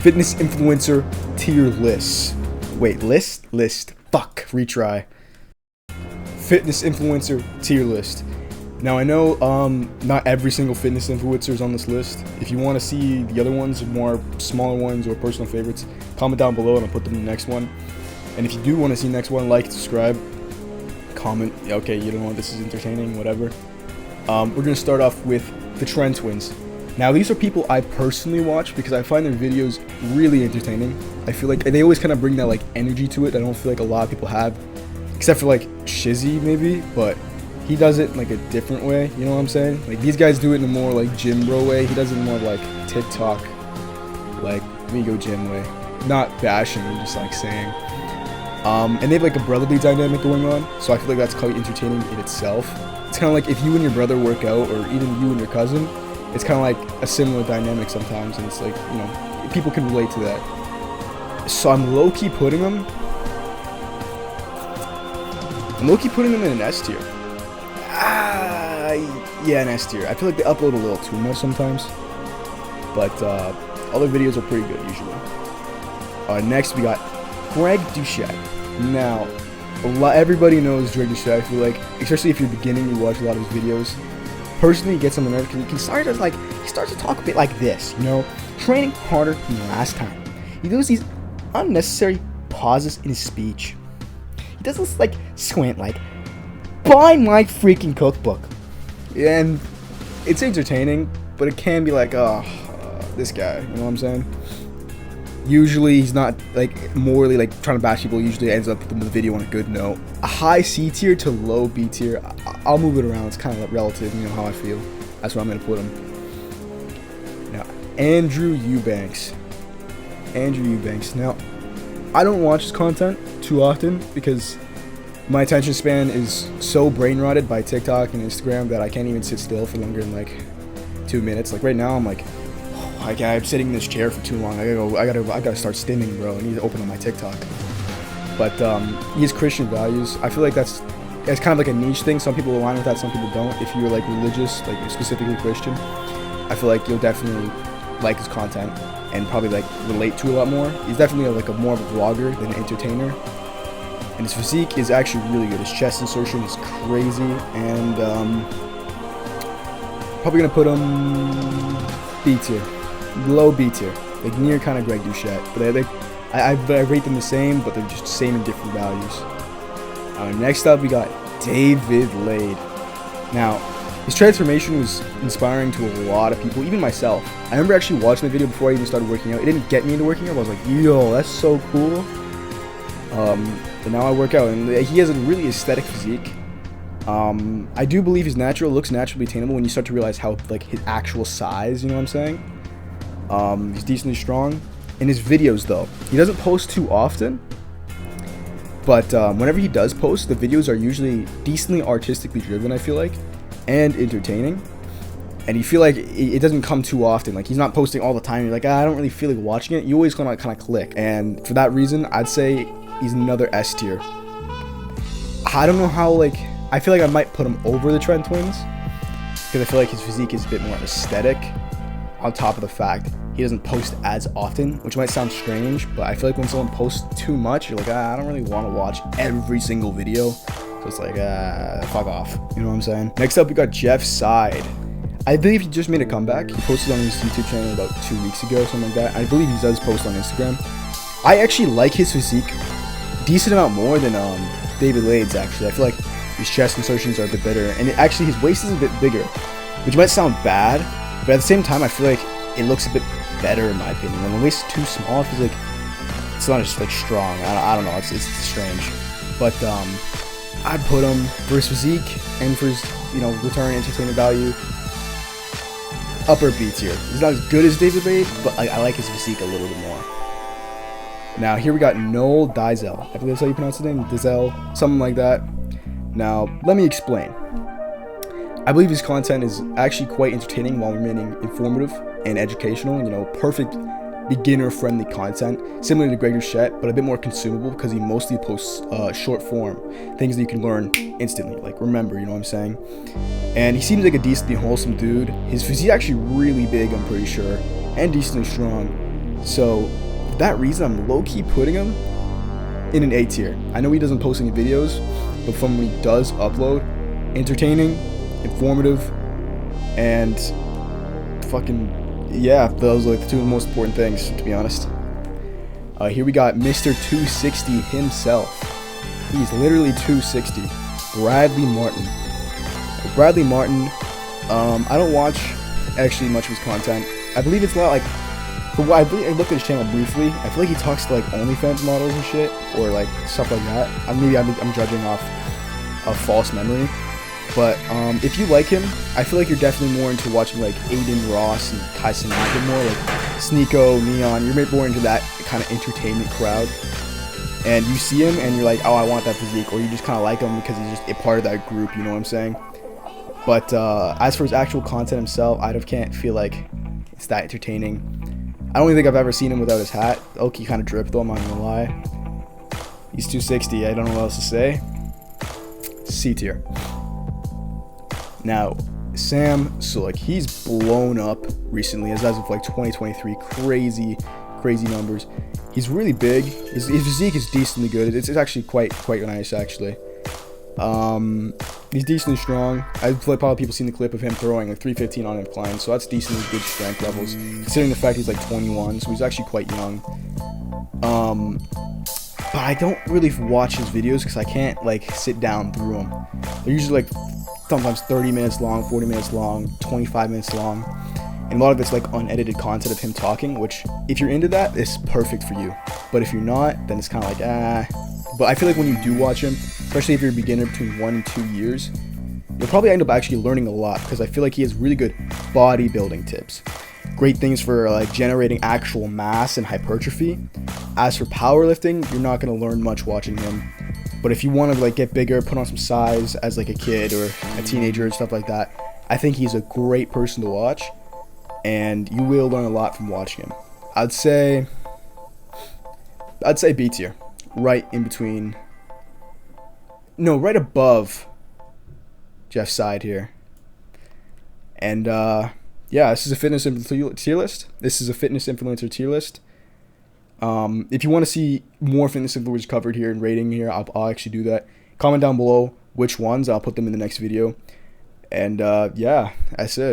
Fitness influencer tier list. Wait, list? Fuck, retry. Fitness influencer tier list. Now I know not every single fitness influencer is on this list. If you want to see the other ones, more smaller ones or personal favorites, comment down below and I'll put them in the next one. And if you do want to see the next one, like, subscribe, comment. Okay, you don't know, this is entertaining, whatever. We're gonna start off with the Tren twins. Now these are people I personally watch because I find their videos really entertaining. I feel like they always kind of bring that like energy to it. I don't feel like a lot of people have, except for like Shizzy maybe, but he does it in like a different way. You know what I'm saying? Like these guys do it in a more like gym bro way. He does it more like TikTok, like me go gym way. Not bashing, I'm just like saying. And they have like a brotherly dynamic going on, so I feel like that's quite entertaining in itself. It's kind of like if you and your brother work out, or even you and your cousin. It's kind of like a similar dynamic sometimes, and it's like, you know, people can relate to that. So I'm low-key putting them in an S tier. Yeah, an S tier. I feel like they upload a little too much sometimes, but other videos are pretty good usually. Next we got Doucette. Now, everybody knows Doucette. I feel like, especially if you're beginning, you watch a lot of his videos. Personally, it gets on the nerve because he starts to talk a bit like this, you know, training harder than last time. He does these unnecessary pauses in his speech. He does this like squint, like, buy my freaking cookbook. And it's entertaining, but it can be like, this guy, you know what I'm saying? Usually he's not like morally like trying to bash people. Usually ends up putting the video on a good note. A high C tier to low B tier. I'll move it around. It's kind of relative, you know how I feel. That's where I'm gonna put him. Now, Eubanks. Now, I don't watch his content too often because my attention span is so brain rotted by TikTok and Instagram that I can't even sit still for longer than like 2 minutes. Like right now, I'm like, I'm sitting in this chair for too long. I gotta start stimming, bro. I need to open up my TikTok. But he has Christian values. I feel like that's kind of like a niche thing. Some people align with that, some people don't. If you're like religious, like specifically Christian, I feel like you'll definitely like his content and probably like relate to a lot more. He's definitely like more of a vlogger than an entertainer. And his physique is actually really good. His chest insertion is crazy, and probably gonna put him B tier. Low B tier, like near kind of Doucette, but I rate them the same, but they're just the same in different values. Next up we got David Laid. Now his transformation was inspiring to a lot of people, even myself. I remember actually watching the video before I even started working out. It didn't get me into working out, but I was like, yo, that's so cool. But now I work out, and he has a really aesthetic physique. I do believe his looks naturally attainable when you start to realize how like his actual size, you know what I'm saying? He's decently strong. In his videos though, he doesn't post too often, but whenever he does post, the videos are usually decently artistically driven, I feel like, and entertaining. And you feel like it doesn't come too often. Like he's not posting all the time. You're like, I don't really feel like watching it. You always gonna kind of click. And for that reason, I'd say he's another S tier. I don't know how, like, I feel like I might put him over the Tren twins because I feel like his physique is a bit more aesthetic, on top of the fact he doesn't post as often, which might sound strange, but I feel like when someone posts too much, you're like, I don't really want to watch every single video, so it's like, fuck off, you know what I'm saying? Next up, we got Seid. I believe he just made a comeback. He posted on his YouTube channel about 2 weeks ago, something like that. I believe he does post on Instagram. I actually like his physique decent amount more than David Laid's, actually. I feel like his chest insertions are a bit better, and actually his waist is a bit bigger, which might sound bad, but at the same time, I feel like it looks a bit better in my opinion. When the waist is too small, I feel like it's not just like strong. I don't know. It's strange, but I'd put him for his physique and for his return entertainment value. Upper B tier. He's not as good as David Laid, but I like his physique a little bit more. Now here we got Noelle Devoe. I believe that's how you pronounce his name. Deyzel, something like that. Now let me explain. I believe his content is actually quite entertaining while remaining informative and educational. Perfect beginner-friendly content, similar to Doucette, but a bit more consumable because he mostly posts short form, things that you can learn instantly, like remember, you know what I'm saying? And he seems like a decently wholesome dude. His physique is actually really big, I'm pretty sure, and decently strong. So for that reason, I'm low-key putting him in an A tier. I know he doesn't post any videos, but from when he does upload, entertaining, informative, and fucking, yeah, those are like the two most important things, to be honest. Here we got Mr. 260 himself. He's literally 260. Bradley Martyn. Bradley Martyn, I don't watch actually much of his content. I believe it's not like, I looked at his channel briefly. I feel like he talks to like OnlyFans models and shit, or like stuff like that. Maybe I'm judging off a false memory. But if you like him, I feel like you're definitely more into watching like Aiden Ross and Tyson Lackett more, like Sneeko, Neon. You're more into that kind of entertainment crowd. And you see him and you're like, oh, I want that physique, or you just kind of like him because he's just a part of that group, you know what I'm saying? But as for his actual content himself, I can't feel like it's that entertaining. I don't even think I've ever seen him without his hat. He kind of dripped though, I'm not gonna lie. He's 260, I don't know what else to say. C tier. Now, Sam Sulek, he's blown up recently, as of like 2023, crazy numbers. He's really big. His physique is decently good. It's actually quite nice, actually. He's decently strong. I've probably people seen the clip of him throwing like 315 on incline, so that's decently good strength levels, considering the fact he's like 21, so he's actually quite young. But I don't really watch his videos because I can't like sit down through them. They're usually like sometimes 30 minutes long, 40 minutes long, 25 minutes long. And a lot of it's like unedited content of him talking, which if you're into that, it's perfect for you. But if you're not, then it's kind of like, But I feel like when you do watch him, especially if you're a beginner between 1 and 2 years, you'll probably end up actually learning a lot, because I feel like he has really good bodybuilding tips. Great things for like generating actual mass and hypertrophy. As for powerlifting, you're not going to learn much watching him. But if you want to like get bigger, put on some size as like a kid or a teenager and stuff like that, I think he's a great person to watch, and you will learn a lot from watching him. I'd say B tier, right in between. No, right above Jeff Seid here. And yeah, this is a fitness influencer tier list. If you want to see more fitness influencers covered here and rating here, I'll actually do that. Comment down below which ones. I'll put them in the next video. And yeah, that's it.